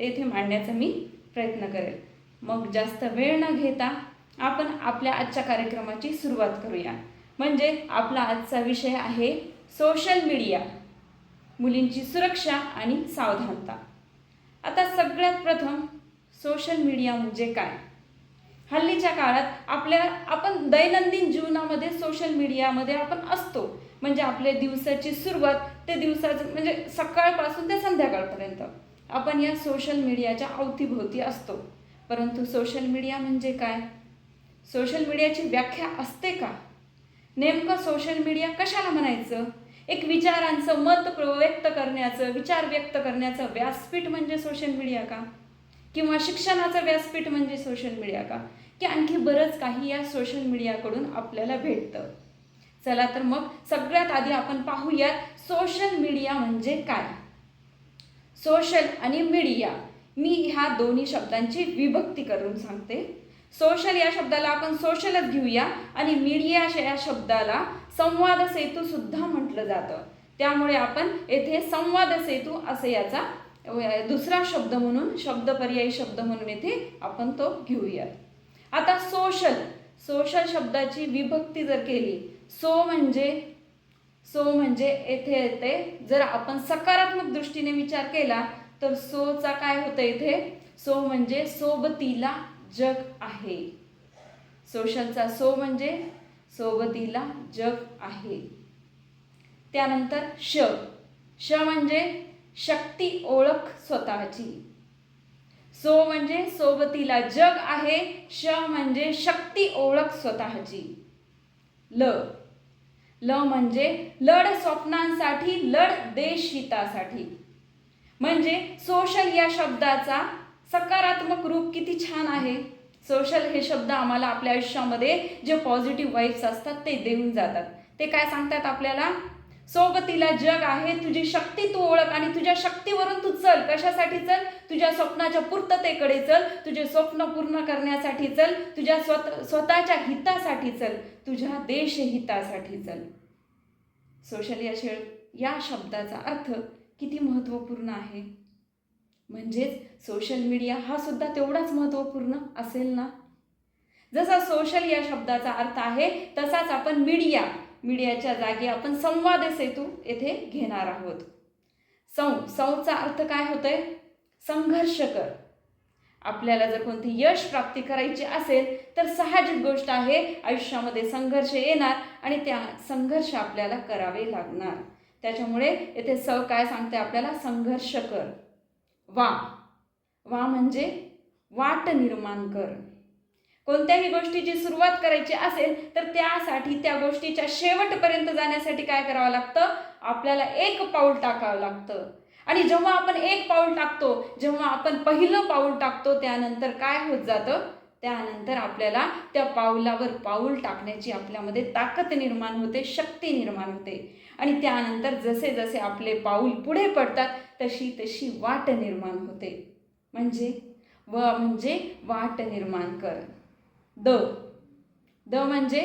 ते इथे मांडण्याचा मी प्रयत्न करेल. मग जास्त वेळ न घेता आपण आपल्या आजच्या कार्यक्रमाची सुरुवात करूया. म्हणजे आपला आजचा विषय आहे सोशल मीडिया, मुलींची सुरक्षा आणि सावधानता. आता सगळ्यात प्रथम सोशल मीडिया म्हणजे काय? हल्लीच्या काळात आपण दैनंदिन जीवनामध्ये सोशल मीडियामध्ये आपण असतो. म्हणजे आपल्या दिवसाची सुरुवात ते दिवसाचं म्हणजे सकाळपासून ते संध्याकाळपर्यंत आपण या सोशल मीडियाच्या अवतीभोवती असतो. परंतु सोशल मीडिया म्हणजे काय? सोशल मीडियाची व्याख्या असते का? नेमकं सोशल मीडिया कशाला म्हणायचं? एक विचारांचं मत व्यक्त करण्याचं, विचार व्यक्त करण्याचं व्यासपीठ म्हणजे सोशल मीडिया का? किंवा शिक्षणाचं व्यासपीठ म्हणजे सोशल मीडिया का? की आणखी बरंच काही या सोशल मीडियाकडून आपल्याला भेटतं. चला तर मग सगळ्यात आधी आपण पाहूयात सोशल मीडिया म्हणजे काय. सोशल आणि मीडिया मी ह्या दोन्ही शब्दांची विभक्ती करून सांगते. सोशल या शब्दाला आपण सोशलच घेऊया आणि मीडिया या शब्दाला संवाद सेतू सुद्धा म्हटलं जातं. त्यामुळे आपण येथे संवाद सेतू असे याचा दुसरा शब्द म्हणून पर्यायी शब्द म्हणून येथे आपण तो घेऊयात. आता सोशल शब्दाची विभक्ती जर केली, सो म्हणजे येथे येते, जर आपण सकारात्मक दृष्टीने विचार केला तर सोचा काय होतं इथे? सो म्हणजे सोबतीला जग आहे. सोशलचा सो म्हणजे सोबतीला जग आहे. त्यानंतर श म्हणजे शक्ती ओळख स्वतःची. सो म्हणजे सोबतीला जग आहे, श म्हणजे शक्ती ओळख स्वतःची. ल म्हणजे लढ स्वप्नांसाठी, लढ देशहितासाठी. म्हणजे सोशल या शब्दाचा सकारात्मक रूप किती छान आहे. सोशल हे शब्द आम्हाला आपल्या आयुष्यामध्ये जे पॉझिटिव्ह वाईब्स असतात ते देऊन जातात. ते काय सांगतात आपल्याला? सोबतीला जग आहे, तुझी शक्ती तू ओळख आणि तुझ्या शक्तीवरून तू चल. कशासाठी चल? तुझ्या स्वप्नाच्या पूर्ततेकडे चल, तुझे स्वप्न पूर्ण करण्यासाठी चल, तुझ्या स्वतःच्या हितासाठी चल, तुझ्या देशहितासाठी चल. सोशल या शब्दाचा अर्थ किती महत्त्वपूर्ण आहे. म्हणजेच सोशल मीडिया हा सुद्धा तेवढाच महत्त्वपूर्ण असेल ना. जसा सोशल या शब्दाचा अर्थ आहे तसाच आपण मीडियाच्या जागी आपण संवाद सेतू येथे घेणार आहोत. संचा अर्थ काय होतोय? संघर्ष कर. आपल्याला जर कोणती यश प्राप्ती करायची असेल तर साहजिक गोष्ट आहे, आयुष्यामध्ये संघर्ष येणार आणि त्या संघर्ष आपल्याला करावे लागणार. त्याच्यामुळे येथे काय सांगते आपल्याला? संघर्ष कर. वा म्हणजे वाट निर्माण कर. कोणत्याही गोष्टीची सुरुवात करायची असेल तर त्यासाठी त्या गोष्टीच्या शेवटपर्यंत जाण्यासाठी काय करावं लागतं? आपल्याला एक पाऊल टाकावं लागतं. आणि जेव्हा आपण एक पाऊल टाकतो, जेव्हा आपण पहिलं पाऊल टाकतो, त्यानंतर काय होत जातं? त्यानंतर आपल्याला त्या पाऊलावर पाऊल टाकण्याची आपल्यामध्ये ताकद निर्माण होते, शक्ती निर्माण होते. आणि त्यानंतर जसे जसे आपले पाऊल पुढे पडतात तशी तशी वाट निर्माण होते. म्हणजे वाट निर्माण कर. द म्हणजे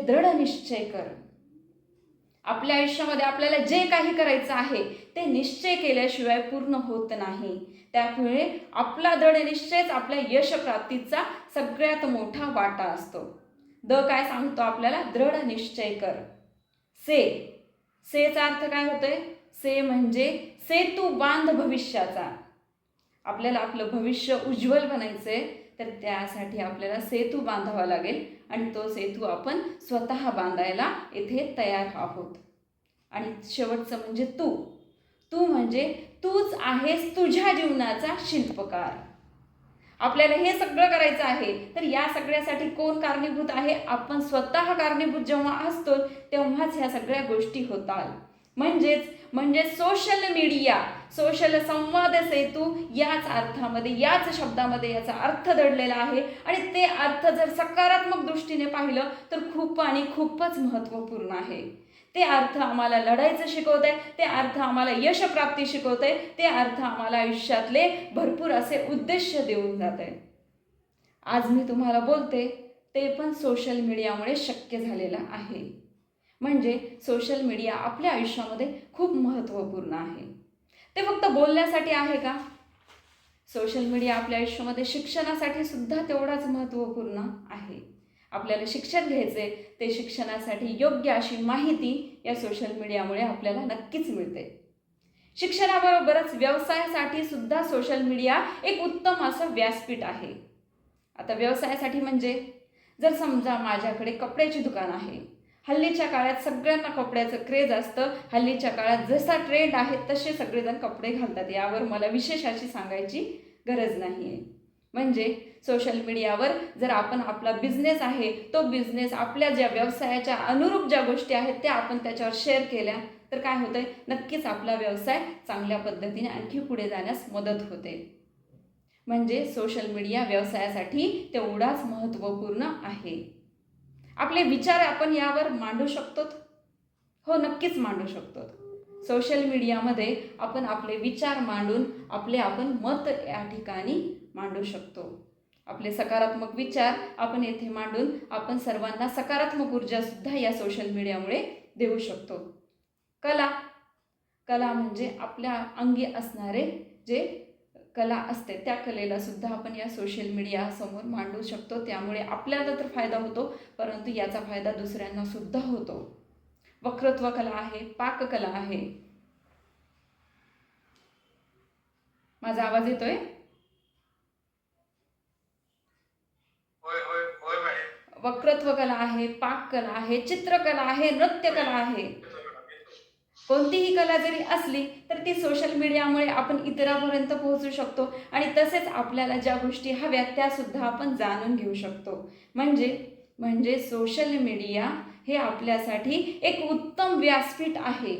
दृढ निश्चय कर. आपल्या आयुष्यामध्ये आपल्याला जे काही करायचं आहे ते निश्चय केल्याशिवाय पूर्ण होत नाही. त्यामुळे आपला दृढ निश्चयच आपल्या यशप्राप्तीचा सगळ्यात मोठा वाटा असतो. काय सांगतो आपल्याला? दृढ निश्चय कर. सेचा अर्थ काय होतोय? से म्हणजे सेतू बांध भविष्याचा. आपल्याला आपलं भविष्य उज्ज्वल बनायचंय तर त्यासाठी आपल्याला सेतू बांधावा लागेल आणि तो सेतू आपण स्वतः बांधायला इथे तयार आहोत. आणि शेवटचं म्हणजे तू म्हणजे तूच आहेस तुझ्या जीवनाचा शिल्पकार. आपल्याला हे सगळं करायचं आहे तर या सगळ्यासाठी कोण कारणीभूत आहे? आपण स्वतः कारणीभूत जेव्हा असतो तेव्हाच ह्या सगळ्या गोष्टी होतात. म्हणजेच सोशल मीडिया, सोशल संवाद सेतू याच अर्थामध्ये, याच शब्दामध्ये याचा अर्थ दडलेला आहे. आणि ते अर्थ जर सकारात्मक दृष्टीने पाहिलं तर खूपच महत्त्वपूर्ण आहे. ते अर्थ आम्हाला लढायचं शिकवत आहे, ते अर्थ आम्हाला यशप्राप्ती शिकवत आहे, ते अर्थ आम्हाला आयुष्यातले भरपूर असे उद्देश देऊन जात आहे. आज मी तुम्हाला बोलते ते पण सोशल मीडियामुळे शक्य झालेलं आहे. म्हणजे सोशल मीडिया आपल्या आयुष्यामध्ये खूप महत्त्वपूर्ण आहे. ते फक्त बोलण्यासाठी आहे का? सोशल मीडिया आपल्या आयुष्यामध्ये शिक्षणासाठी सुद्धा तेवढाच महत्त्वपूर्ण आहे. आपल्याला शिक्षण घ्यायचे, ते शिक्षणासाठी योग्य अशी माहिती या सोशल मीडियामुळे आपल्याला नक्कीच मिळते. शिक्षणाबरोबरच व्यवसायासाठी सुद्धा सोशल मीडिया एक उत्तम असं व्यासपीठ आहे. आता व्यवसायासाठी म्हणजे जर समजा माझ्याकडे कपड्याची दुकान आहे, हल्लीच्या काळात सगळ्यांना कपड्याचं क्रेज असतं. हल्लीच्या काळात जसा ट्रेंड आहे तसे सगळेजण कपडे घालतात, यावर मला विशेष अशी सांगायची गरज नाही आहे. म्हणजे सोशल मीडियावर जर आपण आपला बिझनेस आहे, तो बिझनेस आपल्या ज्या व्यवसायाच्या अनुरूप ज्या गोष्टी आहेत त्या आपण त्याच्यावर शेअर केल्या तर काय होतंय, नक्कीच आपला व्यवसाय चांगल्या पद्धतीने आणखी पुढे जाण्यास मदत होते. म्हणजे सोशल मीडिया व्यवसायासाठी तेवढाच महत्त्वपूर्ण आहे. आपले विचार आपण यावर मांडू शकतो? हो, नक्कीच मांडू शकतो. सोशल मीडियामध्ये आपण आपले विचार मांडून आपण मत या ठिकाणी मांडू शकतो. आपले सकारात्मक विचार आपण येथे मांडून आपण सर्वांना सकारात्मक ऊर्जासुद्धा या सोशल मीडियामुळे देऊ शकतो. कला म्हणजे आपल्या अंगी असणारे जे कला असते त्या कलेला सुद्धा आपण या सोशल मीडिया समोर मांडू शकतो. त्यामुळे आपल्याला तर फायदा होतो, परंतु याचा फायदा दुसऱ्यांना सुद्धा होतो. वक्तृत्व कला आहे, पाककला आहे. माझा आवाज येतोय? वक्तृत्व कला आहे, पाककला आहे, चित्रकला आहे, नृत्यकला आहे. कोणतीही कला जरी असली तर ती सोशल मीडियामुळे आपण इतरांपर्यंत पोहोचू शकतो आणि तसेच आपल्याला ज्या गोष्टी हव्यात त्यासुद्धा आपण जाणून घेऊ शकतो. म्हणजे सोशल मीडिया हे आपल्यासाठी एक उत्तम व्यासपीठ आहे.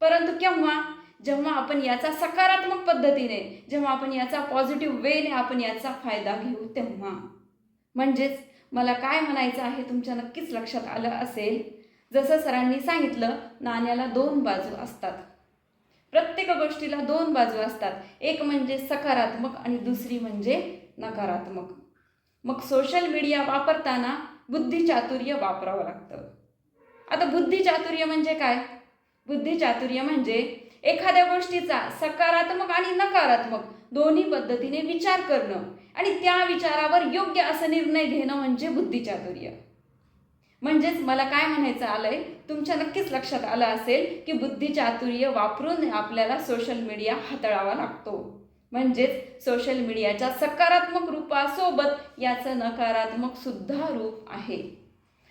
परंतु जेव्हा आपण याचा सकारात्मक पद्धतीने, जेव्हा आपण याचा पॉझिटिव्ह वेने आपण याचा फायदा घेऊ तेव्हा. म्हणजेच मला काय म्हणायचं आहे तुमच्या नक्कीच लक्षात आलं असेल. जसं सरांनी सांगितलं, नाण्याला दोन बाजू असतात. प्रत्येक गोष्टीला दोन बाजू असतात. एक म्हणजे सकारात्मक आणि दुसरी म्हणजे नकारात्मक. मग सोशल मीडिया वापरताना बुद्धिचातुर्य वापरावं लागतं. आता बुद्धिचातुर्य म्हणजे काय? बुद्धिचातुर्य म्हणजे एखाद्या गोष्टीचा सकारात्मक आणि नकारात्मक दोन्ही पद्धतीने विचार करणं आणि त्या विचारावर योग्य असा निर्णय घेणं म्हणजे बुद्धिचातुर्य. म्हणजेच मला काय म्हणायचं आलंय, तुमच्या नक्कीच लक्षात आलं असेल की बुद्धिचातुर्य वापरून आपल्याला सोशल मीडिया हाताळावा लागतो. म्हणजेच सोशल मीडियाच्या सकारात्मक रूपासोबत याचं नकारात्मक सुद्धा रूप आहे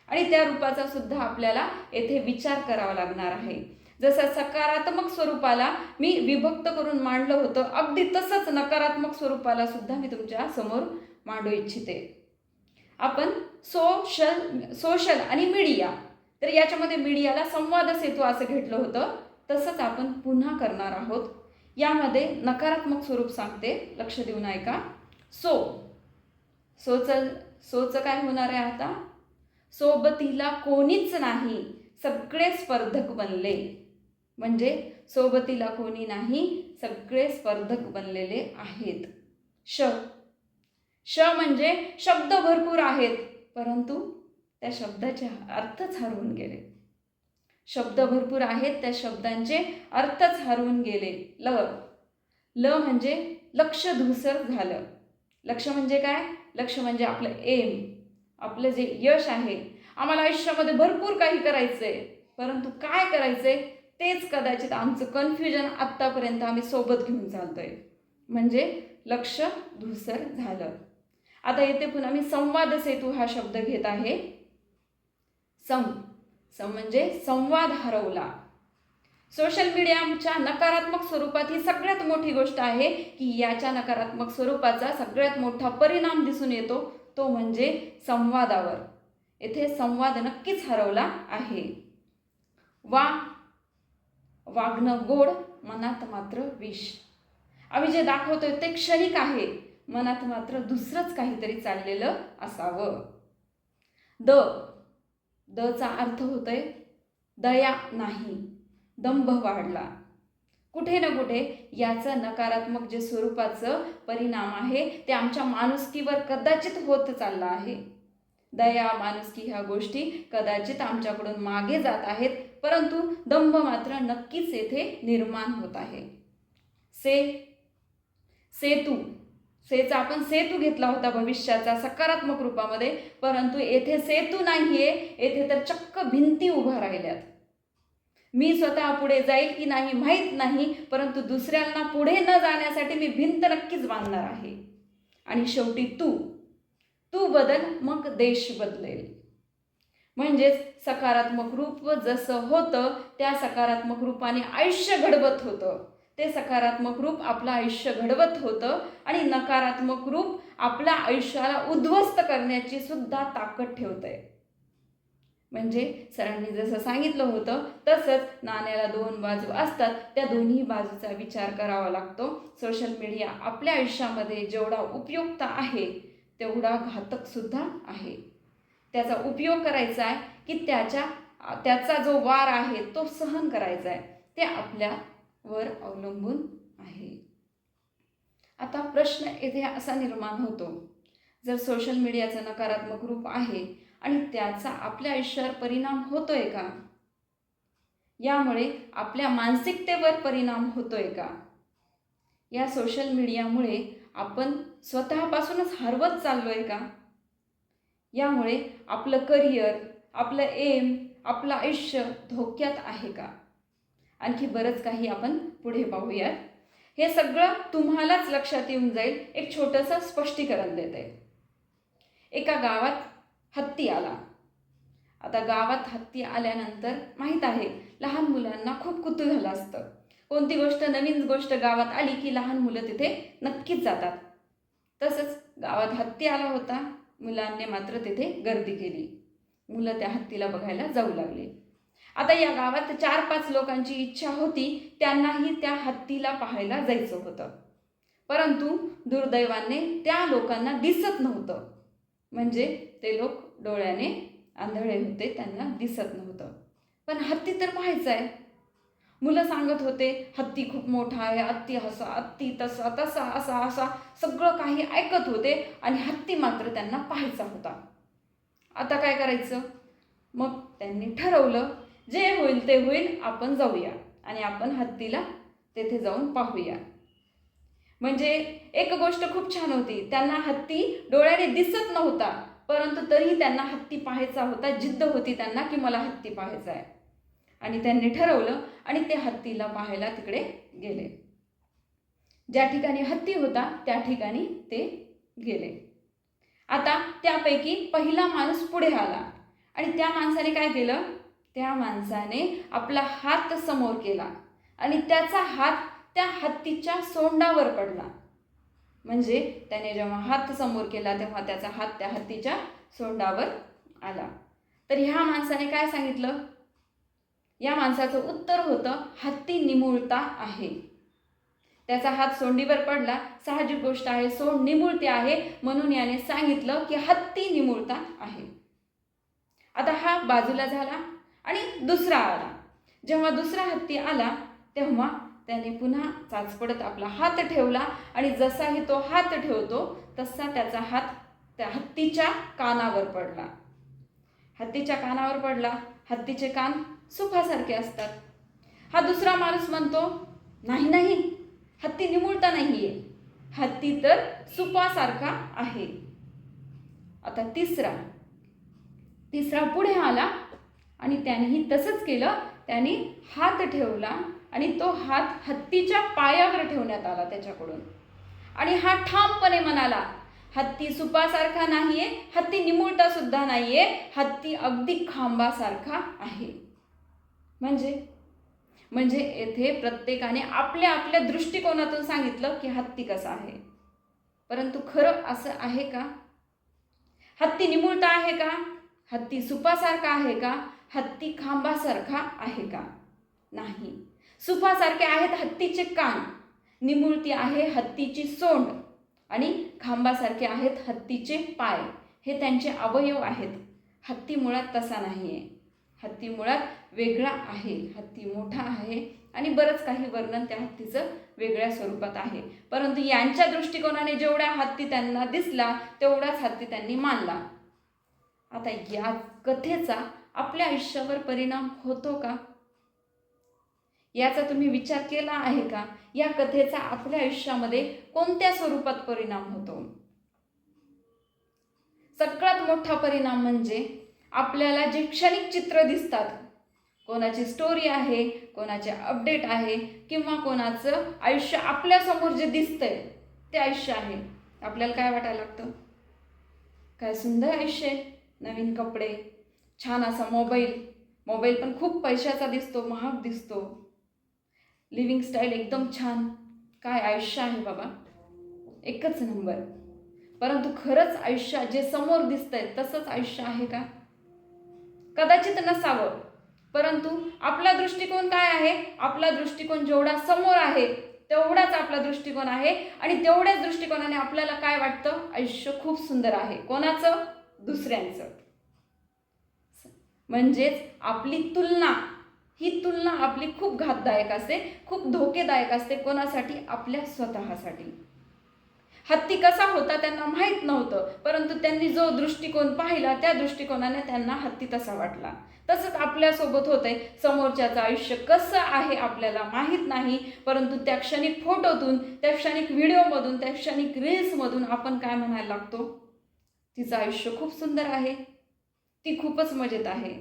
आणि त्या रूपाचा सुद्धा आपल्याला येथे विचार करावा लागणार आहे. जसं सकारात्मक स्वरूपाला मी विभक्त करून मांडलं होतं, अगदी तसंच नकारात्मक स्वरूपाला सुद्धा मी तुमच्या समोर मांडू इच्छिते. आपण सोशल आणि मीडिया, तर याच्यामध्ये मीडियाला संवाद सेतू असं घेतलं होतं, तसंच आपण पुन्हा करणार आहोत. यामध्ये नकारात्मक स्वरूप सांगते, लक्ष देऊन ऐका. सोचं काय होणार आहे आता? सोबतीला कोणीच नाही, सगळे स्पर्धक बनले. म्हणजे सोबतीला कोणी नाही, सगळे स्पर्धक बनलेले आहेत. श म्हणजे शब्द भरपूर आहेत, परंतु त्या शब्दाचे अर्थच हरवून गेले. शब्द भरपूर आहेत, त्या शब्दांचे अर्थच हरवून गेले. ल म्हणजे लक्ष धूसर झालं. लक्ष म्हणजे काय? लक्ष म्हणजे आपलं एम, आपलं जे यश आहे. आम्हाला आयुष्यामध्ये भरपूर काही करायचंय, परंतु काय करायचंय तेच कदाचित आमचं कन्फ्युजन आत्तापर्यंत आम्ही सोबत घेऊन चालतोय. म्हणजे लक्ष धूसर झालं. आता येथे पुन्हा मी संवाद सेतू हा शब्द घेत आहे. सम म्हणजे संवाद हरवला. सोशल मीडियाच्या नकारात्मक स्वरूपात ही सगळ्यात मोठी गोष्ट आहे की याच्या नकारात्मक स्वरूपाचा सगळ्यात मोठा परिणाम दिसून येतो, तो म्हणजे संवादावर. येथे संवाद नक्कीच हरवला आहे. वागणं गोड, मनात मात्र विष. आम्ही जे दाखवतोय ते क्षणिक आहे, मनात मात्र दुसरंच काहीतरी चाललेलं असावं. दचा अर्थ होतोय दया नाही, दंभ वाढला. कुठे ना कुठे याचं नकारात्मक जे स्वरूपाचं परिणाम आहे ते आमच्या माणुसकीवर कदाचित होत चालला आहे. दया, माणुसकी ह्या गोष्टी कदाचित आमच्याकडून मागे जात आहेत, परंतु दंभ मात्र नक्कीच येथे निर्माण होत आहे. से, सेतू, सेचा आपण सेतू घेतला होता भविष्याचा सकारात्मक रूपामध्ये, परंतु येथे सेतू नाहीये, येथे तर चक्क भिंती उभ्या राहिल्यात. मी स्वतः पुढे जाईल की नाही माहीत नाही, परंतु दुसऱ्यांना पुढे न जाण्यासाठी मी भिंत नक्कीच बांधणार आहे. आणि शेवटी तू बदल मग देश बदलेल. म्हणजेच सकारात्मक रूप जसं होतं त्या सकारात्मक रूपाने आयुष्य घडवत होतं, ते सकारात्मक रूप आपलं आयुष्य घडवत होतं. आणि नकारात्मक रूप आपल्या आयुष्याला उद्ध्वस्त करण्याची सुद्धा ताकद ठेवतंय. म्हणजे सरांनी जसं सांगितलं होतं तसंच नाण्याला दोन बाजू असतात, त्या दोन्ही बाजूचा विचार करावा लागतो. सोशल मीडिया आपल्या आयुष्यामध्ये जेवढा उपयुक्त आहे तेवढा घातक सुद्धा आहे. त्याचा उपयोग करायचा आहे की त्याचा जो वार आहे तो सहन करायचा आहे, ते आपल्यावर अवलंबून आहे. आता प्रश्न येथे असा निर्माण होतो, जर सोशल मीडियाचं नकारात्मक रूप आहे आणि त्याचा आपल्या आयुष्यावर परिणाम होतोय का? यामुळे आपल्या मानसिकतेवर परिणाम होतोय का? या सोशल मीडियामुळे आपण स्वतःपासूनच हरवत चाललोय का? यामुळे आपलं करिअर, आपलं एम, आपलं आयुष्य धोक्यात आहे का? आणखी बरंच काही आपण पुढे पाहूयात. हे सगळं तुम्हालाच लक्षात येऊन जाईल. एक छोटंसं स्पष्टीकरण देते. एका गावात हत्ती आला. आता गावात हत्ती आल्यानंतर माहीत आहे लहान मुलांना खूप कुतूहल असतं. कोणती गोष्ट, नवीन गोष्ट गावात आली की लहान मुलं तिथे नक्कीच जातात. तसंच गावात हत्ती आला होता. मुलांनी मात्र तिथे गर्दी केली. मुलं त्या हत्तीला बघायला जाऊ लागले. आता या गावात 4-5 लोकांची इच्छा होती, त्यांनाही त्या हत्तीला पाहायला जायचं होतं. परंतु दुर्दैवाने त्या लोकांना दिसत नव्हतं. म्हणजे ते लोक डोळ्याने आंधळे होते, त्यांना दिसत नव्हतं. पण हत्ती तर पाहायचा आहे. मुलं सांगत होते हत्ती खूप मोठा आहे, हत्ती असा, हत्ती तसा, तसा असा असा सगळं काही ऐकत होते आणि हत्ती मात्र त्यांना पाहायचा होता. आता काय करायचं? मग त्यांनी ठरवलं जे होईल ते होईल, आपण जाऊया आणि आपण हत्तीला तेथे जाऊन पाहूया. म्हणजे एक गोष्ट खूप छान होती, त्यांना हत्ती डोळ्याने दिसत नव्हता, परंतु तरीही त्यांना हत्ती पाहायचा होता. जिद्द होती त्यांना की मला हत्ती पाहायचा आहे. आणि त्यांनी ठरवलं आणि ते हत्तीला पाहायला तिकडे गेले. ज्या ठिकाणी हत्ती होता त्या ठिकाणी ते गेले. आता त्यापैकी पहिला माणूस पुढे आला आणि त्या माणसाने काय केलं? त्या माणसाने आपला हात समोर केला आणि त्याचा हात त्या हत्तीच्या सोंडावर पडला. म्हणजे त्याने जेव्हा हात समोर केला तेव्हा त्याचा हात त्या हत्तीच्या सोंडावर आला. तर ह्या माणसाने काय सांगितलं? या माणसाचं उत्तर होतं हत्ती निमुळता आहे. त्याचा हात सोंडीवर पडला, साहजिक गोष्ट आहे, सोंड निमुळते आहे, म्हणून याने सांगितलं की हत्ती निमुळता आहे. आता हा बाजूला झाला आणि दुसरा आला. जेव्हा दुसरा हत्ती आला तेव्हा त्याने पुन्हा चाचपडत आपला हात ठेवला आणि जसाही तो हात ठेवतो तसा त्याचा हात त्या हत्तीच्या कानावर पडला. हत्तीच्या कानावर पडला. हत्तीचे कान सुपासारखे असतात. हा दुसरा माणूस म्हणतो नाही नाही, हत्ती निमुळता नाहीये, हत्ती तर सुपासारखा आहे. आता तिसरा पुढे आला आणि त्यानेही तसंच केलं. त्याने हात ठेवला आणि तो हात हत्तीच्या पायावर ठेवण्यात आला त्याच्याकडून. आणि हा ठामपणे म्हणाला हत्ती सुपासारखा नाहीये, हत्ती निमुळता सुद्धा नाहीये, हत्ती अगदी खांबासारखा आहे. म्हणजे येथे प्रत्येकाने आपल्या आपल्या दृष्टिकोनातून सांगितलं की हत्ती कसा आहे. परंतु खरं असं आहे का? हत्ती निमुळता आहे का? हत्ती सुपासारखा आहे का? हत्ती खांबासारखा आहे का? नाही. सुपासारखे आहेत हत्तीचे कान, निमुळती आहे हत्तीची सोंड आणि खांबासारखे आहेत हत्तीचे पाय. हे त्यांचे अवयव आहेत. हत्ती मुळात तसा नाहीये. हत्ती मुळात वेगळा आहे. हत्ती मोठा आहे आणि बरंच काही वर्णन त्या हत्तीचं वेगळ्या स्वरूपात आहे. परंतु यांच्या दृष्टिकोनाने जेवढा हत्ती त्यांना दिसला तेवढाच हत्ती त्यांनी मानला. आता या कथेचा आपल्या आयुष्यावर परिणाम होतो का? याचा तुम्ही विचार केला आहे का? या कथेचा आपल्या आयुष्यामध्ये कोणत्या स्वरूपात परिणाम होतो? सगळ्यात मोठा परिणाम म्हणजे आपल्याला जे क्षणिक चित्र दिसतात, कोणाची स्टोरी आहे, कोणाचे अपडेट आहे, किंवा कोणाचं आयुष्य आपल्यासमोर जे दिसतंय ते आयुष्य आहे, आपल्याला काय वाटायला लागतं? काय सुंदर आयुष्य आहे, नवीन कपडे, छान असा मोबाईल पण खूप पैशाचा दिसतो, महाग दिसतो, लिव्हिंग स्टाईल एकदम छान, काय आयुष्य आहे बाबा, एकच नंबर. परंतु खरंच आयुष्य जे समोर दिसतंय तसंच आयुष्य आहे का? कदाचित नसावं. परंतु आपला दृष्टिकोन काय आहे? आपला दृष्टिकोन जेवढा समोर आहे तेवढाच आपला दृष्टिकोन आहे, आणि तेवढ्याच दृष्टिकोनाने आपल्याला काय वाटतं? आयुष्य खूप सुंदर आहे. कोणाचं? दुसऱ्यांचं. म्हणजेच आपली तुलना, ही तुलना आपली खूप घातदायक असते, खूप धोकेदायक असते. कोणासाठी? आपल्या स्वतःसाठी. हत्ती कसा होता त्यांना माहीत नव्हतं, परंतु त्यांनी जो दृष्टिकोन पाहिला त्या दृष्टिकोनाने त्यांना हत्ती तसा वाटला. तसंच आपल्यासोबत होतंय. समोरच्याचं आयुष्य कसं आहे आपल्याला माहीत नाही, परंतु त्या क्षणिक फोटोतून, त्या क्षणिक व्हिडिओमधून, त्या क्षणिक रील्समधून आपण काय म्हणायला लागतो? तिचं आयुष्य खूप सुंदर आहे, ती खूपच मजेत आहे.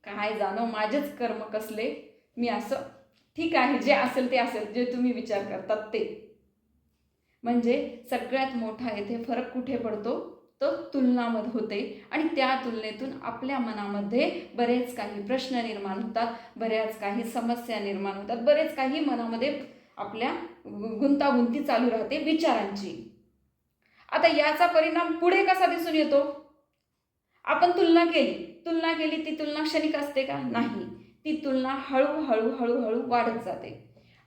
काय जाणो माझेच कर्म कसले, मी असं. ठीक आहे, जे असेल ते असेल, जे तुम्ही विचार करतात ते. म्हणजे सगळ्यात मोठा येथे फरक कुठे पडतो? तो तुलनामध्ये होते, आणि त्या तुलनेतून आपल्या मनामध्ये बरेच काही प्रश्न निर्माण होतात, बऱ्याच काही समस्या निर्माण होतात, बरेच काही मनामध्ये आपल्या गुंतागुंती चालू राहते विचारांची. आता याचा परिणाम पुढे कसा दिसून येतो? आपण तुलना केली, ती तुलना क्षणिक असते का? नाही. ती तुलना हळूहळू हळूहळू वाढत जाते,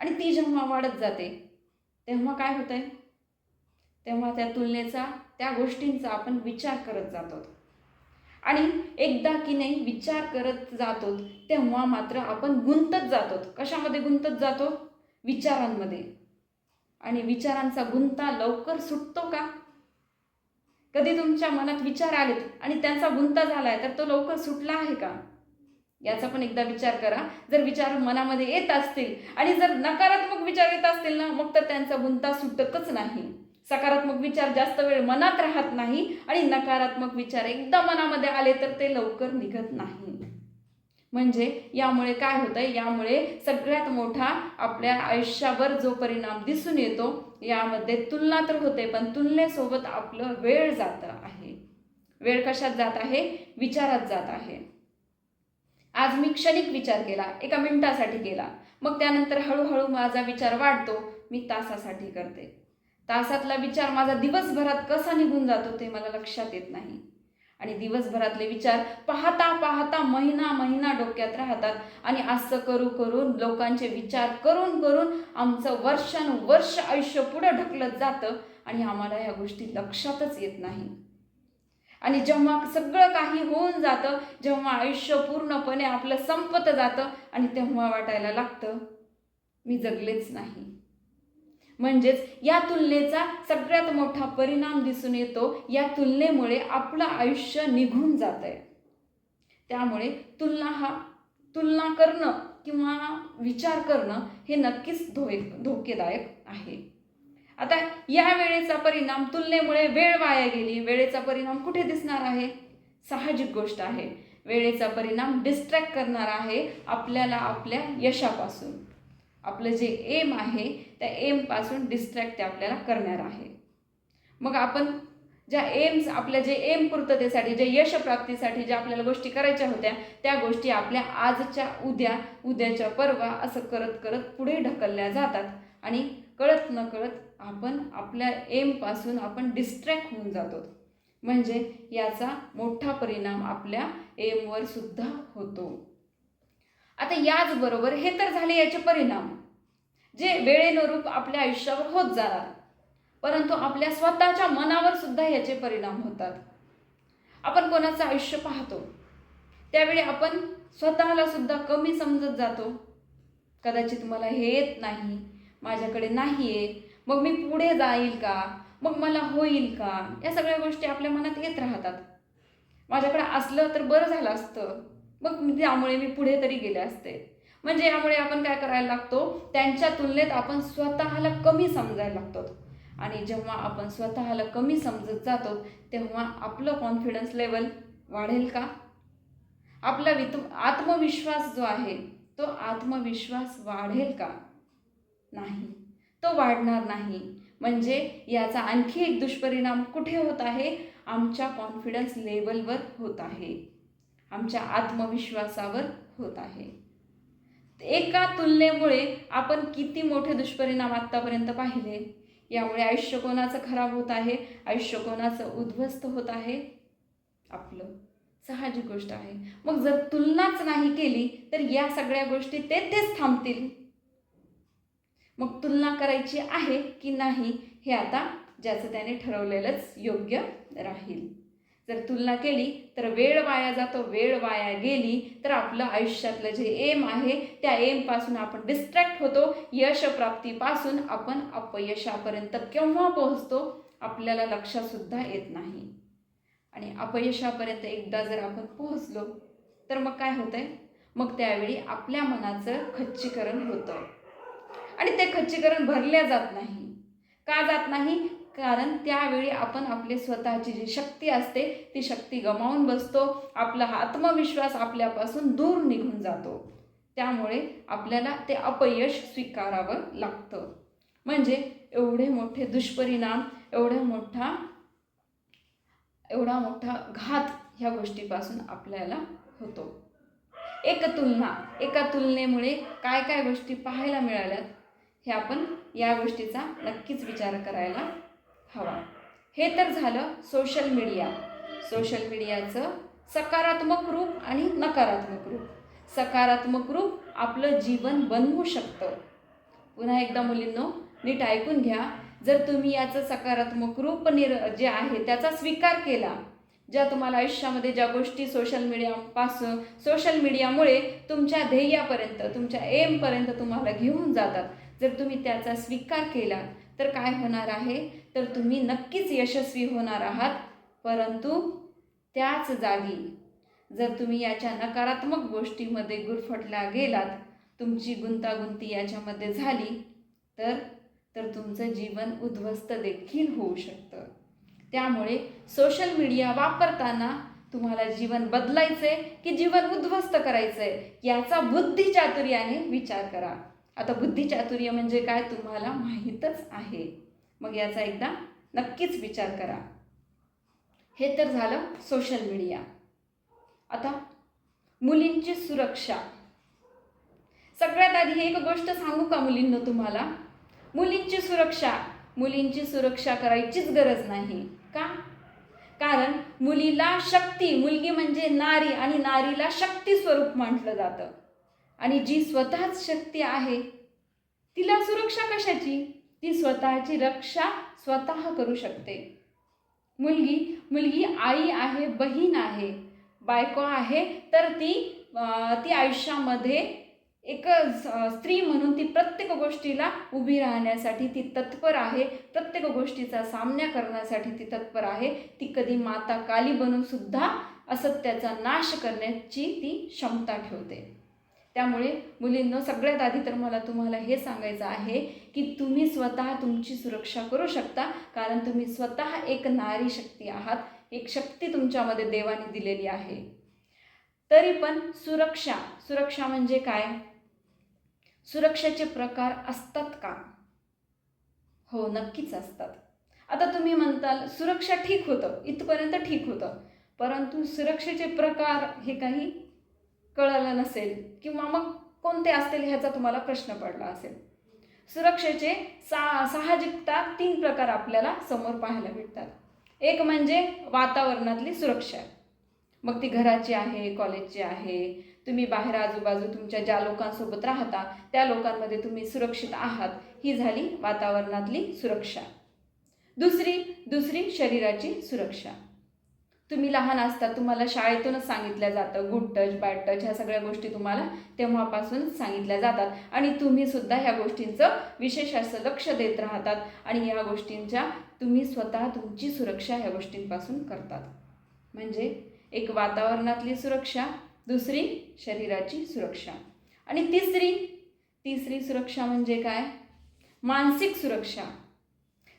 आणि ती जेव्हा वाढत जाते तेव्हा काय होतंय? तेव्हा त्या तुलनेचा, त्या गोष्टींचा आपण विचार करत जातो, आणि एकदा की नाही विचार करत जातो तेव्हा मात्र आपण गुंतत जातो. कशामध्ये गुंतत जातो? विचारांमध्ये. आणि विचारांचा गुंता लवकर सुटतो का? कधी तुमच्या मनात विचार आलेत आणि त्यांचा गुंता झालाय तर तो लवकर सुटला आहे का? याचा पण एकदा विचार करा. जर विचार मनामध्ये येत असतील आणि जर नकारात्मक विचार येत असतील ना, मग तर त्यांचा गुंता सुटतच नाही. सकारात्मक विचार जास्त वेळ मनात राहत नाही, आणि नकारात्मक विचार एकदा मनामध्ये आले तर ते लवकर निघत नाही. म्हणजे यामुळे काय होतंय? यामुळे सगळ्यात मोठा आपल्या आयुष्यावर जो परिणाम दिसून येतो, यामध्ये तुलना तर होते, पण तुलनेसोबत आपलं वेळ जात आहे. वेळ कशात जात आहे? विचारात जात आहे. आज मी क्षणिक विचार केला, एका मिनिटासाठी केला, मग त्यानंतर हळूहळू माझा विचार वाढतो, मी तासासाठी करते. तासातला विचार माझा दिवसभरात कसा निघून जातो ते मला लक्षात येत नाही, आणि दिवसभरातले विचार पाहता पाहता महिना महिना डोक्यात राहतात, आणि असं करून लोकांचे विचार करून आमचं वर्षानुवर्ष आयुष्य पुढं ढकलत जातं, आणि आम्हाला ह्या गोष्टी लक्षातच येत नाही. आणि जेव्हा सगळं काही होऊन जातं, जेव्हा आयुष्य पूर्णपणे आपलं संपत जातं, आणि तेव्हा वाटायला लागतं मी जगलेच नाही. म्हणजेच या तुलनेचा सगळ्यात मोठा परिणाम दिसून येतो. या तुलनेमुळे आपलं आयुष्य निघून जातंय. त्यामुळे तुलना करणं किंवा विचार करणं हे नक्कीच धोकेदायक आहे. आता या वेळेचा परिणाम, तुलनेमुळे वेळ वाया गेली, वेळेचा परिणाम कुठे दिसणार आहे? साहजिक गोष्ट आहे. वेळेचा परिणाम डिस्ट्रॅक्ट करणार आहे आपल्याला आपल्या यशापासून. आपलं जे एम आहे त्या एमपासून डिस्ट्रॅक्ट ते आपल्याला करणार आहे. मग आपण ज्या आपल्या जे एम पूर्ततेसाठी, जे यशप्राप्तीसाठी ज्या आपल्याला गोष्टी करायच्या होत्या, त्या गोष्टी आपल्या आजच्या उद्याच्या परवा असं करत करत पुढे ढकलल्या जातात, आणि कळत न कळत आपण आपल्या एमपासून आपण डिस्ट्रॅक्ट होऊन जातो. म्हणजे याचा मोठा परिणाम आपल्या एमवर सुद्धा होतो. आता याचबरोबर हे तर झाले याचे परिणाम, जे वेळेनुरूप आपल्या आयुष्यावर होत जाणार, परंतु आपल्या स्वतःच्या मनावर सुद्धा याचे परिणाम होतात. आपण कोणाचं आयुष्य पाहतो त्यावेळी आपण स्वतःला सुद्धा कमी समजत जातो. कदाचित मला हे येत नाही, माझ्याकडे नाही आहे, मग मी पुढे जाईल का, मग मला होईल का, या सगळ्या गोष्टी आपल्या मनात येत राहतात. माझ्याकडे असलं तर बरं झालं असतं, मग त्यामुळे मी पुढे तरी गेले असते. म्हणजे यामुळे आपण काय करायला लागतो, त्यांच्या तुलनेत आपण स्वतःला कमी समजायला लागतो. आणि जेव्हा आपण स्वतःला कमी समजत जातो तेव्हा आपलं कॉन्फिडन्स लेवल वाढेल का? आपला आत्मविश्वास जो आहे तो आत्मविश्वास वाढेल का? नाही, तो वाढणार नाही. म्हणजे याचा आणखी एक दुष्परिणाम कुठे होत आहे? आमच्या कॉन्फिडन्स लेवलवर होत आहे, आमच्या आत्मविश्वासावर होत आहे. एका तुलनेमुळे आपण किती मोठे दुष्परिणाम आत्तापर्यंत पाहिले. यामुळे आयुष्य कोणाचं खराब होत आहे, आयुष्य कोणाचं उद्ध्वस्त होत आहे? आपलं. साहजिक गोष्ट आहे. मग जर तुलनाच नाही केली तर या सगळ्या गोष्टी तेथेच थांबतील. मग तुलना करायची आहे की नाही हे आता ज्याचं त्याने ठरवलेलंच योग्य राहील. जर तुलना केली तर वेळ वाया जातो. वेळ वाया गेली तर आपलं आयुष्यातलं जे एम आहे त्या एमपासून आपण डिस्ट्रॅक्ट होतो. यशप्राप्तीपासून आपण अपयशापर्यंत केव्हा पोहोचतो आपल्याला लक्षातसुद्धा येत नाही. आणि अपयशापर्यंत एकदा जर आपण पोहोचलो तर मग काय होतंय? मग त्यावेळी आपल्या मनाचं खच्चीकरण होतं आणि ते खच्चीकरण भरल्या जात नाही. का जात नाही? कारण त्यावेळी आपण आपली स्वतःची जी शक्ती असते ती शक्ती गमावून बसतो. आपला आत्मविश्वास आपल्यापासून दूर निघून जातो. त्यामुळे आपल्याला ते अपयश स्वीकारावं लागतं. म्हणजे एवढे मोठे दुष्परिणाम, एवढा मोठा घात ह्या गोष्टीपासून आपल्याला होतो. एका तुलनेमुळे काय काय गोष्टी पाहायला मिळाल्यात हे आपण या गोष्टीचा नक्कीच विचार करायला हवा. हे तर झालं सोशल मीडिया. सोशल मीडियाचं सकारात्मक रूप आणि नकारात्मक रूप. सकारात्मक रूप आपलं जीवन बनवू शकतं. पुन्हा एकदा मुलींनो नीट ऐकून घ्या. जर तुम्ही याचं सकारात्मक रूप जे आहे त्याचा स्वीकार केला, ज्या तुम्हाला आयुष्यामध्ये ज्या गोष्टी सोशल मीडियामुळे तुमच्या ध्येयापर्यंत, तुमच्या एमपर्यंत तुम्हाला घेऊन जातात, जर तुम्ही त्याचा स्वीकार केला तर काय होणार आहे? तर तुम्ही नक्कीच यशस्वी होणार आहात. परंतु त्याच जागी जर तुम्ही याच्या नकारात्मक गोष्टीमध्ये गुरफटला गेलात, तुमची गुंतागुंती याच्यामध्ये झाली तर तुमचं जीवन उद्ध्वस्त देखील होऊ शकतं. त्यामुळे सोशल मीडिया वापरताना तुम्हाला जीवन बदलायचंय की जीवन उद्ध्वस्त करायचंय याचा बुद्धिचातुर्याने विचार करा. आता बुद्धिचातुर्य म्हणजे काय तुम्हाला माहीतच आहे. मग याचा एकदा नक्कीच विचार करा. हे तर झालं सोशल मीडिया. आता मुलींची सुरक्षा. सगळ्यात आधी एक गोष्ट सांगू का मुलींना तुम्हाला? मुलींची सुरक्षा करायचीच गरज नाही. का? कारण मुलीला शक्ती, मुलगी म्हणजे नारी आणि नारीला शक्ती स्वरूप म्हटलं जातं. आणि जी स्वतःच शक्ती आहे तिला सुरक्षा कशाची? ती स्वतःची रक्षा स्वतः करू शकते. मुलगी आई आहे, बहीण आहे, बायको आहे, तर ती आयुष्यामध्ये एक स्त्री म्हणून ती प्रत्येक गोष्टीला उभी राहण्यासाठी ती तत्पर आहे. प्रत्येक गोष्टीचा सामना करण्यासाठी ती तत्पर आहे. ती कधी माता काली बनून सुद्धा असत्याचा नाश करण्याची ती क्षमता ठेवते. त्यामुळे मुलींनो सगळ्यात आधी तर मला तुम्हाला हे सांगायचं आहे की तुम्ही स्वतः तुमची सुरक्षा करू शकता. कारण तुम्ही स्वतः एक नारी शक्ती आहात. एक शक्ती तुमच्यामध्ये देवाने दिलेली आहे. तरी पण सुरक्षा म्हणजे काय? सुरक्षेचे प्रकार असतात का? हो, नक्कीच असतात. आता तुम्ही म्हणताल सुरक्षा ठीक होतं, इथपर्यंत ठीक होतं, परंतु सुरक्षेचे प्रकार हे काही कळलं नसेल किंवा मग कोणते असतील ह्याचा तुम्हाला प्रश्न पडला असेल. सुरक्षेचे साहजिकता 3 प्रकार आपल्याला समोर पाहायला भेटतात. एक म्हणजे वातावरणातली सुरक्षा. मग ती घराची आहे, कॉलेजची आहे, तुम्ही बाहेर आजूबाजू तुमच्या ज्या लोकांसोबत राहता त्या लोकांमध्ये तुम्ही सुरक्षित आहात, ही झाली वातावरणातली सुरक्षा. दुसरी शरीराची सुरक्षा. तुम्ही लहान असता तुम्हाला शाळेतूनच सांगितलं जातं गुड टच, बॅड टच ह्या सगळ्या गोष्टी तुम्हाला तेव्हापासून सांगितल्या जातात आणि तुम्ही सुद्धा ह्या गोष्टींचं विशेष असं लक्ष देत राहतात आणि या गोष्टींच्या तुम्ही स्वतः तुमची सुरक्षा ह्या गोष्टींपासून करतात. म्हणजे एक वातावरणातली सुरक्षा, दुसरी शरीराची सुरक्षा. आणि तिसरी सुरक्षा म्हणजे काय? मानसिक सुरक्षा.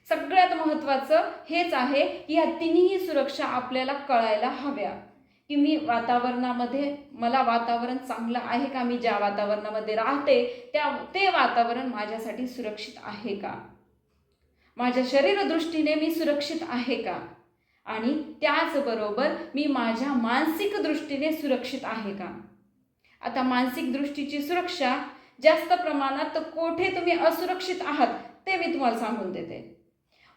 सगळ्यात महत्त्वाचं हेच आहे की ह्या तिन्ही सुरक्षा आपल्याला कळायला हव्या, की मला वातावरण चांगलं आहे का? मी ज्या वातावरणामध्ये राहते ते वातावरण माझ्यासाठी सुरक्षित आहे का? माझ्या शरीरदृष्टीने मी सुरक्षित आहे का? आणि त्याचबरोबर मी माझ्या मानसिक दृष्टीने सुरक्षित आहे का? आता मानसिक दृष्टीची सुरक्षा जास्त प्रमाणात कोठे तुम्ही असुरक्षित आहात ते मी तुम्हाला सांगून देते.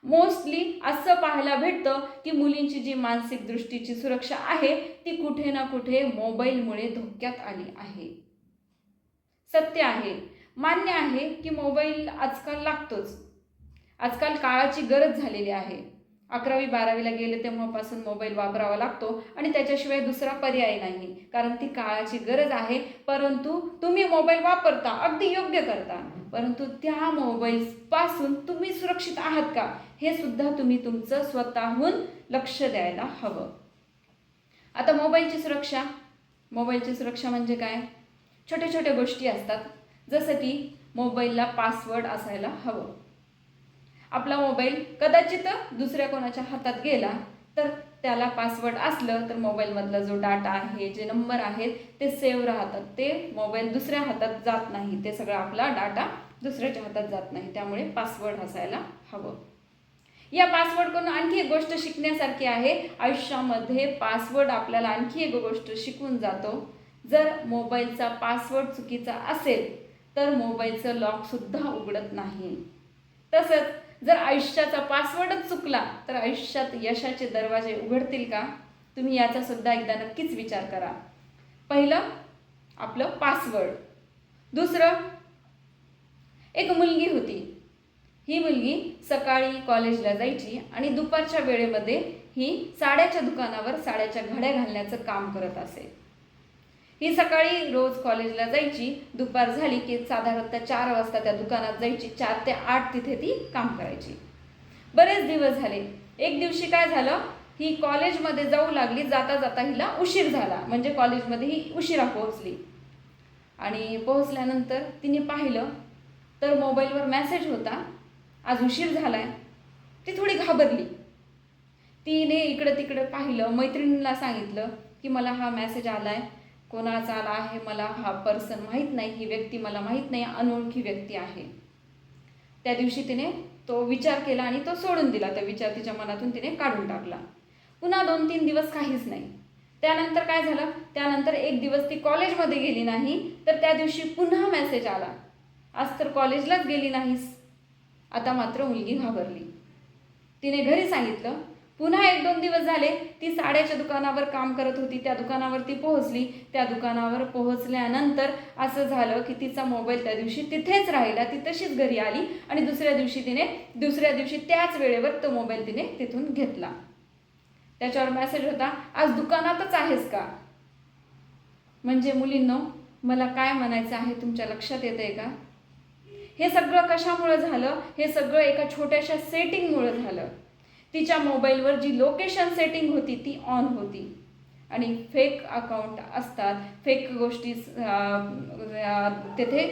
मोस्टली असं पाहायला भेटतं की मुलींची जी मानसिक दृष्टीची सुरक्षा आहे ती कुठे ना कुठे मोबाईलमुळे धोक्यात आली आहे. सत्य आहे, मान्य आहे की मोबाईल आजकाल लागतोच. आजकाल काळाची गरज झालेली आहे. 11वी-12वीला गेले तेव्हापासून मोबाईल वापरावा लागतो आणि त्याच्याशिवाय दुसरा पर्याय नाही, कारण ती काळाची गरज आहे. परंतु तुम्ही मोबाईल वापरता, अगदी योग्य करता, परंतु त्या मोबाईलपासून तुम्ही सुरक्षित आहात का हे सुद्धा तुम्ही तुमचं स्वतःहून लक्ष द्यायला हवं. आता मोबाईलची सुरक्षा म्हणजे काय? छोट्या छोट्या गोष्टी असतात, जसं की मोबाईलला पासवर्ड असायला हवं. आपला मोबाईल कदाचित दुसऱ्या कोणाच्या हातात गेला तर त्याला पासवर्ड असलं तर मोबाईलमधला जो डाटा आहे, जे नंबर आहेत ते सेव्ह राहतात. ते मोबाईल दुसऱ्या हातात जात नाही, ते सगळा आपला डाटा दुसऱ्याच्या हातात जात नाही. त्यामुळे पासवर्ड असायला हवं. या पासवर्डकडून आणखी एक गोष्ट शिकण्यासारखी आहे. आयुष्यामध्ये पासवर्ड आपल्याला आणखी एक गोष्ट शिकवून जातो. जर मोबाईलचा पासवर्ड चुकीचा असेल तर मोबाईलचं लॉकसुद्धा उघडत नाही. तसंच जर आयुष्याचा पासवर्डच चुकला तर आयुष्यात यशाचे दरवाजे उघडतील का? तुम्ही याचा सुद्धा एकदा नक्कीच विचार करा. पहिलं आपलं पासवर्ड. दुसरं, एक मुलगी होती. ही मुलगी सकाळी कॉलेजला जायची आणि दुपारच्या वेळेमध्ये ही साड्याच्या दुकानावर साड्याच्या घड्या घालण्याचं काम करत असे. ही सकाळी रोज कॉलेजला जायची, दुपार झाली की साधारणतः 4 वाजता त्या दुकानात जायची. 4 ते 8 तिथे ती काम करायची. बरेच दिवस झाले. एक दिवशी काय झालं, ही कॉलेजमध्ये जाऊ लागली. जाता जाता हिला उशीर झाला, म्हणजे कॉलेजमध्ये ही उशिरा पोहोचली. आणि पोहोचल्यानंतर तिने पाहिलं तर मोबाईलवर मेसेज होता, आज उशीर झालाय. ती थोडी घाबरली. तिने इकडं तिकडं पाहिलं, मैत्रिणीला सांगितलं की मला हा मेसेज आलाय, कोणाचा आला आहे मला हा पर्सन माहीत नाही, ही व्यक्ती मला माहीत नाही, अनोळखी व्यक्ती आहे. त्या दिवशी तिने तो विचार केला आणि तो सोडून दिला. तो विचार तिच्या मनातून तिने काढून टाकला. पुन्हा 2-3 दिवस काहीच नाही. त्यानंतर काय झालं, त्यानंतर एक दिवस ती कॉलेजमध्ये गेली नाही, तर त्या दिवशी पुन्हा मेसेज आला, आज तर कॉलेजलाच गेली नाहीस. आता मात्र मुलगी घाबरली. तिने घरी सांगितलं. पुन्हा 1-2 दिवस झाले. ती साड्याच्या दुकानावर काम करत होती. त्या दुकानावर ती पोहोचली. त्या दुकानावर पोहोचल्यानंतर असं झालं की तिचा मोबाईल त्या दिवशी तिथेच राहिला. ती तशीच घरी आली आणि दुसऱ्या दिवशी त्याच वेळेवर तो मोबाईल तिने तिथून घेतला. त्याच्यावर मेसेज होता, आज दुकानातच आहेस का? म्हणजे मुलींनो, मला काय म्हणायचं आहे तुमच्या लक्षात येतंय का? हे सगळं कशामुळे झालं? हे सगळं एका छोट्याशा सेटिंगमुळे झालं. तिच्या मोबाईलवर जी लोकेशन सेटिंग होती ती ऑन होती आणि फेक अकाउंट असतात, फेक गोष्टी तेथे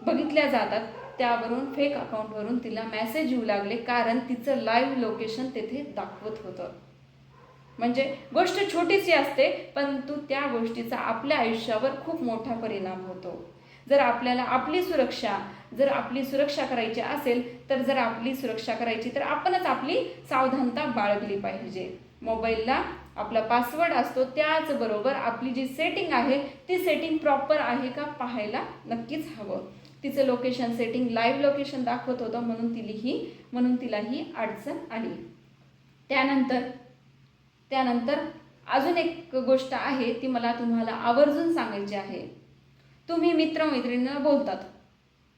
बघितल्या जातात. त्यावरून फेक अकाउंटवरून तिला मेसेज येऊ लागले, कारण तिचं लाईव्ह लोकेशन तेथे दाखवत होतं. म्हणजे गोष्ट छोटीशी असते, परंतु त्या गोष्टीचा आपल्या आयुष्यावर खूप मोठा परिणाम होतो. जर आपल्याला आपली सुरक्षा करायची असेल तर आपणच आपली सावधानता बाळगली पाहिजे. मोबाईलला आपला पासवर्ड असतो, त्याचबरोबर आपली जी सेटिंग आहे ती सेटिंग प्रॉपर आहे का पाहायला नक्कीच हवं. तिचं लोकेशन सेटिंग लाईव्ह लोकेशन दाखवत होतं, म्हणून तिला ही अडचण आली. त्यानंतर अजून एक गोष्ट आहे, ती मला तुम्हाला आवर्जून सांगायची आहे. तुम्ही मित्रमैत्रिणींना बोलतात,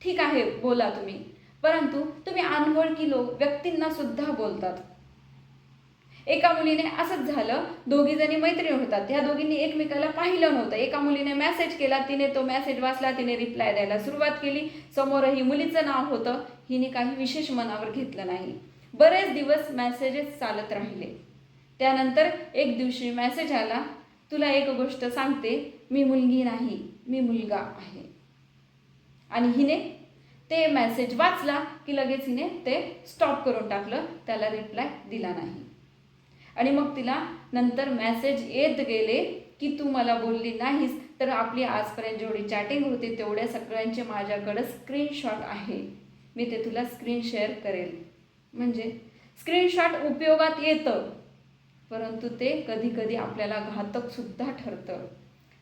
ठीक आहे बोला तुम्ही, परंतु तुम्ही अनोळखी व्यक्तींना सुद्धा बोलतात. एका मुलीने असंच झालं, दोघी जणी मैत्रिणी होतात. ह्या दोघींनी एकमेकाला पाहिलं नव्हतं. एका मुलीने मेसेज केला, तिने तो मेसेज वाचला, तिने रिप्लाय द्यायला सुरुवात केली. समोरही मुलीचं नाव होतं. हिने काही विशेष मनावर घेतलं नाही. बरेच दिवस मेसेजेस चालत राहिले. त्यानंतर एक दिवशी मेसेज आला, तुला एक गोष्ट सांगते, मी मुलगी नाही, मी मुलगा आहे. आणि हिने ते मेसेज वाचला की लगेच हिने ते स्टॉप करून टाकलं, त्याला रिप्लाय दिला नाही. आणि मग तिला नंतर मेसेज येत गेले की तू मला बोलली नाहीस तर आपली आजपर्यंत जेवढी चॅटिंग होती तेवढ्या सगळ्यांचे माझ्याकडं स्क्रीनशॉट आहे, मी ते तुला स्क्रीन शेअर करेल. म्हणजे स्क्रीनशॉट उपयोगात येतं, परंतु ते कधी कधी आपल्याला घातकसुद्धा ठरतं.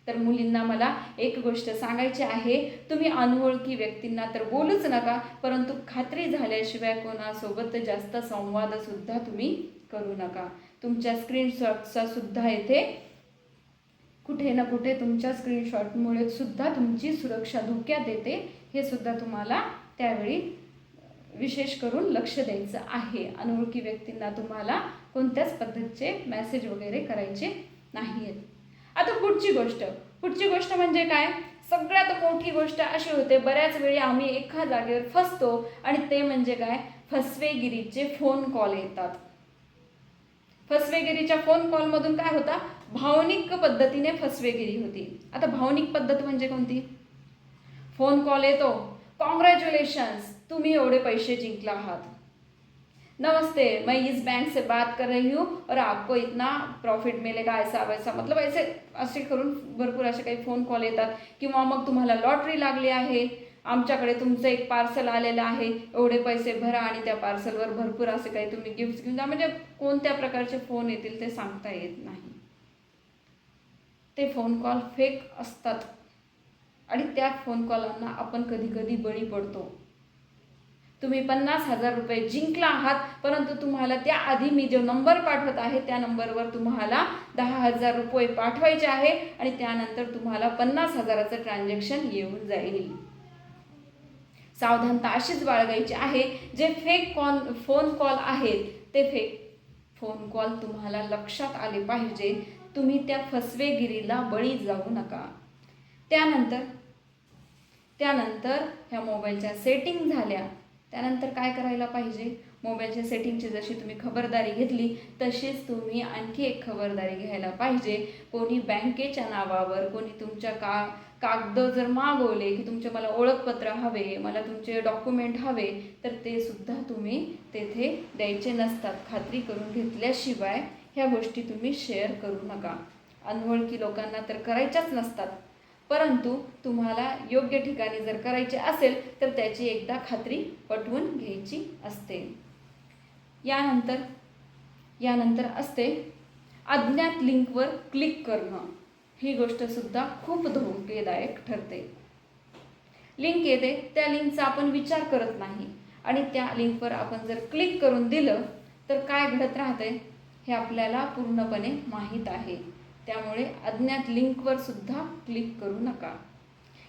तर मुलींना मला एक गोष्ट सांगायची आहे, तुम्ही अनोळखी व्यक्तींना तर बोलूच नका, परंतु खात्री झाल्याशिवाय कोणासोबत जास्त संवादसुद्धा तुम्ही करू नका. तुमच्या स्क्रीनशॉटचा सुद्धा येथे कुठे ना कुठे तुमच्या स्क्रीनशॉटमुळे सुद्धा तुमची सुरक्षा धोक्यात येते, हे सुद्धा तुम्हाला त्यावेळी विशेष करून लक्ष द्यायचं आहे. अनोळखी व्यक्तींना तुम्हाला कोणत्याच पद्धतीचे मेसेज वगैरे करायचे नाही आहेत. आता पुढची गोष्ट म्हणजे काय, सगळ्यात मोठी गोष्ट अशी होते, बऱ्याच वेळी आम्ही एका जागेवर फसतो आणि ते म्हणजे काय, फसवेगिरीचे फोन कॉल येतात. फसवेगिरीच्या फोन कॉलमधून काय होता, भावनिक पद्धतीने फसवेगिरी होती. आता भावनिक पद्धत म्हणजे कोणती, फोन कॉल येतो, कॉन्ग्रॅच्युलेशन्स तुम्ही एवढे पैसे जिंकला आहात, नमस्ते मैं इस बैंक से बात कर रही हूँ और आपको इतना प्रॉफिट मिलेगा, ऐसा वैसा, मतलब असे करून भरपूर असे काही फोन कॉल येतात. किंवा मग तुम्हाला लॉटरी लागली आहे, आमच्याकडे तुमचं एक पार्सल आलेलं आहे, एवढे पैसे भरा आणि त्या पार्सलवर भरपूर असे काही तुम्ही गिफ्ट्स घेऊन जा. म्हणजे कोणत्या प्रकारचे फोन येतील ते सांगता येत नाही. ते फोन कॉल फेक असतात आणि त्या फोन कॉलांना आपण कधी कधी बळी पडतो. तुम्ही 50,000 रुपये जिंकला आहात, परंतु तुम्हाला त्याआधी मी जो नंबर पाठवत आहे त्या नंबरवर तुम्हाला 10,000 रुपये पाठवायचे आहे आणि त्यानंतर तुम्हाला 50,000चं ट्रान्झॅक्शन येऊन जाईल. सावधानता अशीच बाळगायची आहे. जे फेक फोन कॉल आहेत ते फेक फोन कॉल तुम्हाला लक्षात आले पाहिजे. तुम्ही त्या फसवेगिरीला बळी जाऊ नका. त्यानंतर ह्या मोबाईलच्या सेटिंग झाल्या, त्यानंतर काय करायला पाहिजे, मोबाईलच्या सेटिंगची जशी तुम्ही खबरदारी घेतली तशीच तुम्ही आणखी एक खबरदारी घ्यायला पाहिजे. कोणी बँकेच्या नावावर कोणी तुमच्या कागद जर मागवले की तुमचे मला ओळखपत्र हवे, मला तुमचे डॉक्युमेंट हवे, तर ते सुद्धा तुम्ही तेथे द्यायचे नसतात. खात्री करून घेतल्याशिवाय ह्या गोष्टी तुम्ही शेअर करू नका. अनोळखी लोकांना तर करायच्याच नसतात, परंतु तुम्हाला योग्य ठिकाणी जर करायचे असेल तर त्याची एकदा खात्री पटवून घ्यायची असते. यानंतर असते अज्ञात लिंकवर क्लिक करणं. ही गोष्टसुद्धा खूप धोकेदायक ठरते. लिंक येते, त्या लिंकचा आपण विचार करत नाही आणि त्या लिंकवर आपण जर क्लिक करून दिलं तर काय घडत राहते हे आपल्याला पूर्णपणे माहीत आहे. त्यामुळे अज्ञात लिंकवर सुद्धा क्लिक करू नका.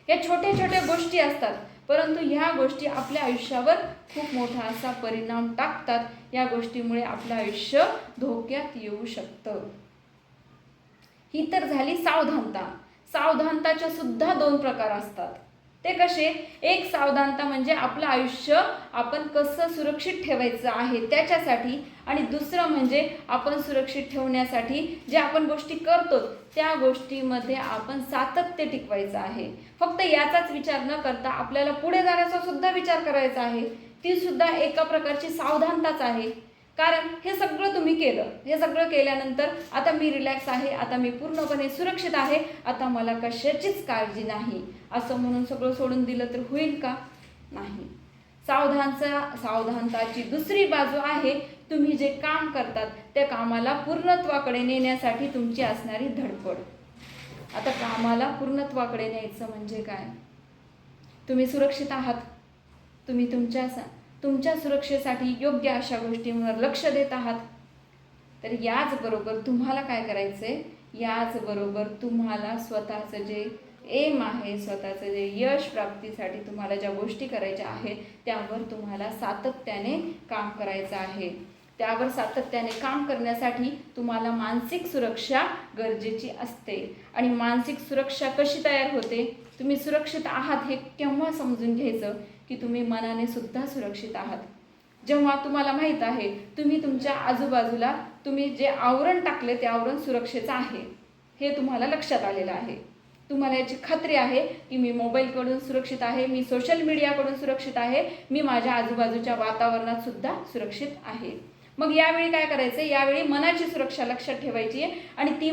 या छोट्या छोट्या गोष्टी असतात, परंतु ह्या गोष्टी आपल्या आयुष्यावर खूप मोठा असा परिणाम टाकतात. या गोष्टीमुळे आपलं आयुष्य धोक्यात येऊ शकतं. ही तर झाली सावधानता. सावधानताचे सुद्धा 2 प्रकार असतात. ते कसे, एक सावधानता म्हणजे आपलं आयुष्य आपण कसं सुरक्षित ठेवायचं आहे त्याच्यासाठी, आणि दुसरं म्हणजे आपण सुरक्षित ठेवण्यासाठी जे आपण गोष्टी करतो त्या गोष्टीमध्ये आपण सातत्य टिकवायचं आहे. फक्त याचाच विचार न करता आपल्याला पुढे जाण्याचा सुद्धा विचार करायचा आहे. ती सुद्धा एका प्रकारची सावधानताच आहे. कारण हे सगळं तुम्ही केलं, हे सगळं केल्यानंतर आता मी रिलॅक्स आहे, आता मी पूर्णपणे सुरक्षित आहे, आता मला कशाचीच काळजी नाही असं म्हणून सगळं सोडून दिलं तर होईल का? नाही. सावधानताची दुसरी बाजू आहे, तुम्ही जे काम करतात त्या कामाला पूर्णत्वाकडे नेण्यासाठी तुमची असणारी धडपड. आता कामाला पूर्णत्वाकडे न्यायचं म्हणजे काय, तुम्ही सुरक्षित आहात, तुम्ही तुमच्या सुरक्षेसाठी योग्य अशा गोष्टींवर लक्ष देत आहात. तर याचबरोबर तुम्हाला काय करायचं आहे, याचबरोबर तुम्हाला स्वतःचं जे एम आहे, स्वतःचं जे यश प्राप्तीसाठी तुम्हाला ज्या गोष्टी करायच्या आहेत त्यावर तुम्हाला सातत्याने काम करायचं आहे. त्यावर सातत्याने काम करण्यासाठी तुम्हाला मानसिक सुरक्षा गरजेची असते. आणि मानसिक सुरक्षा कशी तयार होते, तुम्ही सुरक्षित आहात हे केव्हा समजून घ्यायचं की तुम्ही मनाने सुद्धा सुरक्षित आहात. जेव्हा तुम्हाला माहीत आहे तुम्ही तुमच्या आजूबाजूला तुम्ही जे आवरण टाकले ते आवरण सुरक्षेचं आहे हे तुम्हाला लक्षात आलेलं आहे. तुम्हाला याची खात्री आहे की मी मोबाईलकडून सुरक्षित आहे, मी सोशल मीडियाकडून सुरक्षित आहे, मी माझ्या आजूबाजूच्या वातावरणात सुद्धा सुरक्षित आहे. मग यावेळी काय करायचं, यावेळी मनाची सुरक्षा लक्षात ठेवायची आहे आणि ती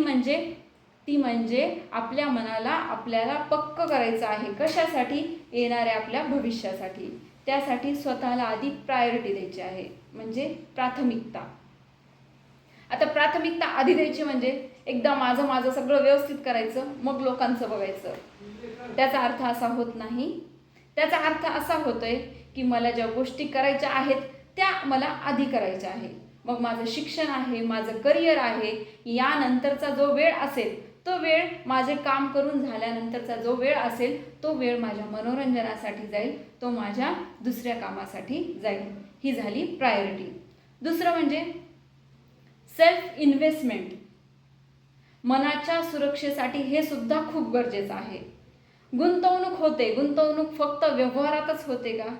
म्हणजे आपल्या मनाला आपल्याला पक्क करायचं आहे. कशासाठी? येणाऱ्या आपल्या भविष्यासाठी. त्यासाठी स्वतःला आधी प्रायोरिटी द्यायची आहे, म्हणजे प्राथमिकता. आता प्राथमिकता आधी द्यायची म्हणजे एकदा माझं सगळं व्यवस्थित करायचं, मग लोकांचं बघायचं. त्याचा अर्थ असा होत नाही. त्याचा अर्थ असा होतोय की मला ज्या गोष्टी करायच्या आहेत त्या मला आधी करायच्या आहे. मग माझं शिक्षण आहे, माझं करिअर आहे, यानंतरचा जो वेळ असेल तो वेळ, माझे काम करून झाल्यानंतरचा जो वेळ असेल तो वेळ माझ्या मनोरंजनासाठी जाईल, तो माझ्या दुसऱ्या कामासाठी जाईल. ही झाली प्रायोरिटी. दुसरं म्हणजे सेल्फ इन्व्हेस्टमेंट. मनाच्या सुरक्षेसाठी हे सुद्धा खूप गरजेचं आहे. गुंतवणूक होते, गुंतवणूक फक्त व्यवहारातच होते का?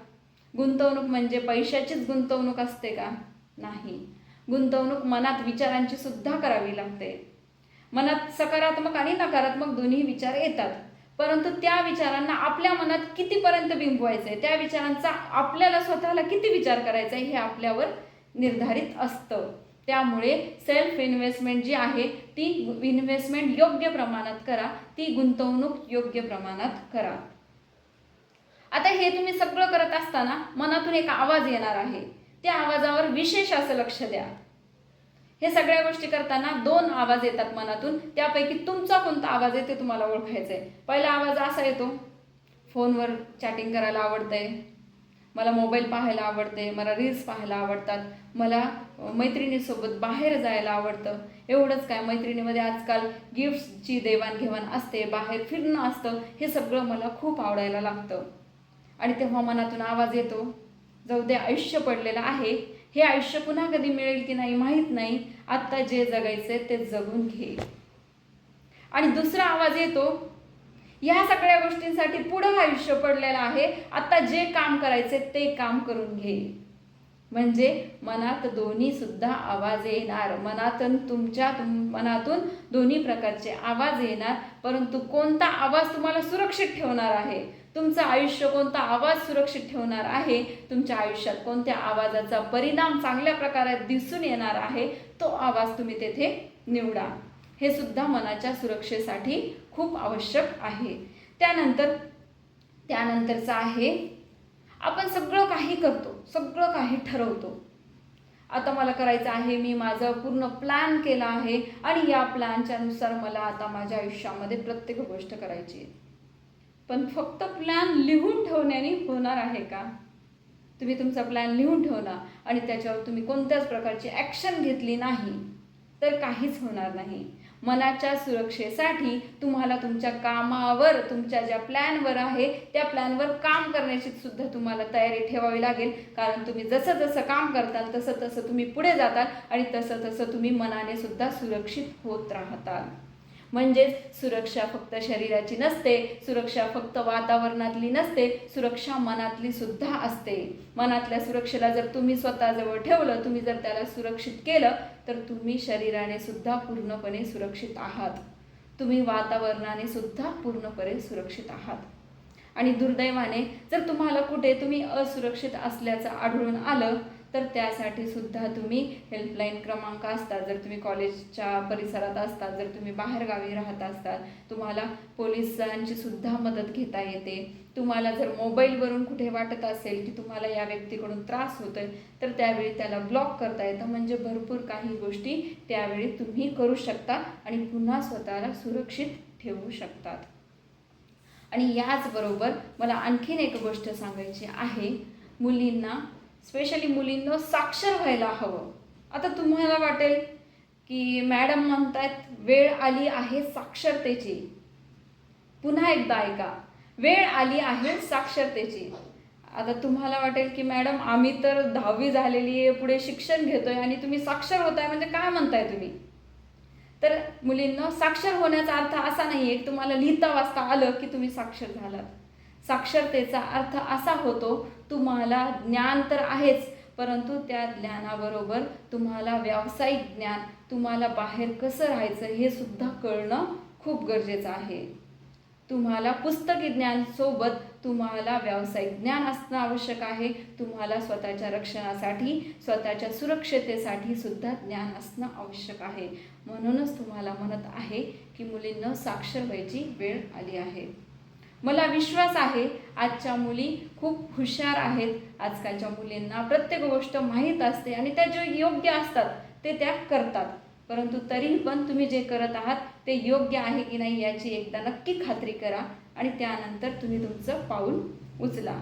गुंतवणूक म्हणजे पैशाचीच गुंतवणूक असते का? नाही. गुंतवणूक मनात विचारांची सुद्धा करावी लागते. मनात सकारात्मक आणि नकारात्मक दोन्ही विचार येतात, परंतु त्या विचारांना आपल्या मनात कितीपर्यंत बिंबवायचं आहे, त्या विचारांचा आपल्याला स्वतःला किती विचार करायचा आहे हे आपल्यावर निर्धारित असतं. त्यामुळे सेल्फ इन्व्हेस्टमेंट जी आहे ती इन्व्हेस्टमेंट योग्य प्रमाणात करा, ती गुंतवणूक योग्य प्रमाणात करा. आता हे तुम्ही सगळं करत असताना मनातून एक आवाज येणार आहे, त्या आवाजावर विशेष असं लक्ष द्या. हे सगळ्या गोष्टी करताना 2 आवाज येतात मनातून, त्यापैकी तुमचा कोणता आवाज आहे ते तुम्हाला ओळखायचं आहे. पहिला आवाज असा येतो, फोनवर चॅटिंग करायला आवडतंय, मला मोबाईल पाहायला आवडते, मला रील्स पाहायला आवडतात, मला मैत्रिणीसोबत बाहेर जायला आवडतं. एवढंच काय, मैत्रिणीमध्ये आजकाल गिफ्ट्सची देवाणघेवाण असते, बाहेर फिरणं असतं, हे सगळं मला खूप आवडायला लागतं. आणि तेव्हा मनातून आवाज येतो, जाऊ दे, आयुष्य पडलेलं आहे, हे आयुष्य पुन्हा कधी मिळेल की नाही माहीत नाही, आत्ता जे जगायचंय ते जगून घे. आणि दुसरा आवाज येतो, ह्या सगळ्या गोष्टींसाठी पुढं आयुष्य पडलेलं आहे, आता जे काम करायचे ते काम करून घे. म्हणजे मनात दोन्ही सुद्धा आवाज येणार. मनातून दोन्ही प्रकारचे आवाज येणार, परंतु कोणता आवाज तुम्हाला सुरक्षित ठेवणार आहे, तुमचं आयुष्य कोणता आवाज सुरक्षित ठेवणार आहे, तुमच्या आयुष्यात कोणत्या आवाजाचा परिणाम चांगल्या प्रकारे दिसून येणार आहे, तो आवाज तुम्ही तेथे निवडा. हे सुद्धा मनाच्या सुरक्षेसाठी खूप आवश्यक आहे. त्यानंतरचं आहे, आपण सगळं काही करतो, सगळं काही ठरवतो. आता मला करायचं आहे, मी माझं पूर्ण प्लॅन केला आहे आणि या प्लॅनच्या नुसार मला आता माझ्या आयुष्यामध्ये प्रत्येक गोष्ट करायची आहे. पण फक्त प्लॅन लिहून ठेवण्याने होणार आहे का? तुम्ही तुमचा प्लॅन लिहून ठेवला आणि त्याच्यावर तुम्ही कोणत्याच प्रकारची ॲक्शन घेतली नाही तर काहीच होणार नाही. मनाच्या सुरक्षेसाठी तुम्हाला तुमच्या कामावर, तुमच्या ज्या प्लॅनवर आहे त्या प्लॅनवर काम करण्याची सुद्धा तुम्हाला तयारी ठेवावी लागेल. कारण तुम्ही जसं जसं काम करताल तसं तसं तुम्ही पुढे जाताल आणि तसं तसं तुम्ही मनाने सुद्धा सुरक्षित होत राहताल. म्हणजेच सुरक्षा फक्त शरीराची नसते, सुरक्षा फक्त वातावरणातली नसते, सुरक्षा मनातली सुद्धा असते. मनातल्या सुरक्षेला जर तुम्ही स्वतःजवळ ठेवलं, तुम्ही जर त्याला सुरक्षित केलं तर तुम्ही शरीराने सुद्धा पूर्णपणे सुरक्षित आहात, तुम्ही वातावरणाने सुद्धा पूर्णपणे सुरक्षित आहात. आणि दुर्दैवाने जर तुम्हाला कुठे तुम्ही असुरक्षित असल्याचं आढळून आलं तर त्यासाठी सुद्धा तुम्ही हेल्पलाईन क्रमांक असतात. जर तुम्ही कॉलेजच्या परिसरात असतात, जर तुम्ही बाहेरगावी राहत असतात, तुम्हाला पोलिसांची सुद्धा मदत घेता येते. तुम्हाला जर मोबाईलवरून कुठे वाटत असेल की तुम्हाला या व्यक्तीकडून त्रास होतोय तर त्यावेळी त्याला ब्लॉक करता येतं. म्हणजे भरपूर काही गोष्टी त्यावेळी तुम्ही करू शकता आणि पुन्हा स्वतःला सुरक्षित ठेवू शकतात. आणि याचबरोबर मला आणखीन एक गोष्ट सांगायची आहे, मुलींना, स्पेशली मुलींना साक्षर व्हायला हवं. आता तुम्हाला वाटेल की मॅडम म्हणतात वेळ आली आहे साक्षरतेची. पुन्हा एकदा ऐका, वेळ आली आहे साक्षरतेची. आता तुम्हाला वाटेल की मॅडम आम्ही तर 10वी झालेली आहे, पुढे शिक्षण घेतोय आणि तुम्ही साक्षर होताय म्हणजे काय म्हणताय तुम्ही? तर मुलींना साक्षर होण्याचा अर्थ असा नाही आहे की तुम्हाला लिहिता वाचता आलं की तुम्ही साक्षर झालात. साक्षरतेचा अर्थ असा होतो, तुम्हाला ज्ञान तर आहेच, परंतु त्या ज्ञानाबरोबर तुम्हाला व्यावसायिक ज्ञान, तुम्हाला बाहेर कसं राहायचं हे सुद्धा कळणं खूप गरजेचं आहे. तुम्हाला पुस्तकी ज्ञान सोबत तुम्हाला व्यावसायिक ज्ञान असणं आवश्यक आहे. तुम्हाला स्वतःच्या रक्षणासाठी, स्वतःच्या सुरक्षिततेसाठी सुद्धा ज्ञान असणं आवश्यक आहे. म्हणूनच तुम्हाला म्हणत आहे की मुलींना साक्षर व्हायची वेळ आली आहे. मला विश्वास आहे आजच्या मुली खूप हुशार आहेत. आजकालच्या मुलींना प्रत्येक गोष्ट माहीत असते आणि त्या जे योग्य असतात ते त्या करतात. परंतु तरीही पण तुम्ही जे करत आहात ते योग्य आहे की नाही याची एकदा नक्की खात्री करा आणि त्यानंतर तुम्ही तुमचं पाऊल उचला.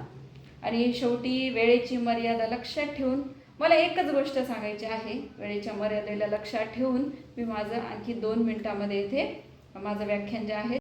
आणि शेवटी वेळेची मर्यादा लक्षात ठेवून मला एकच गोष्ट सांगायची आहे. वेळेच्या मर्यादेला लक्षात ठेवून मी माझं आणखी 2 मिनिटामध्ये इथे माझं व्याख्यान जे आहे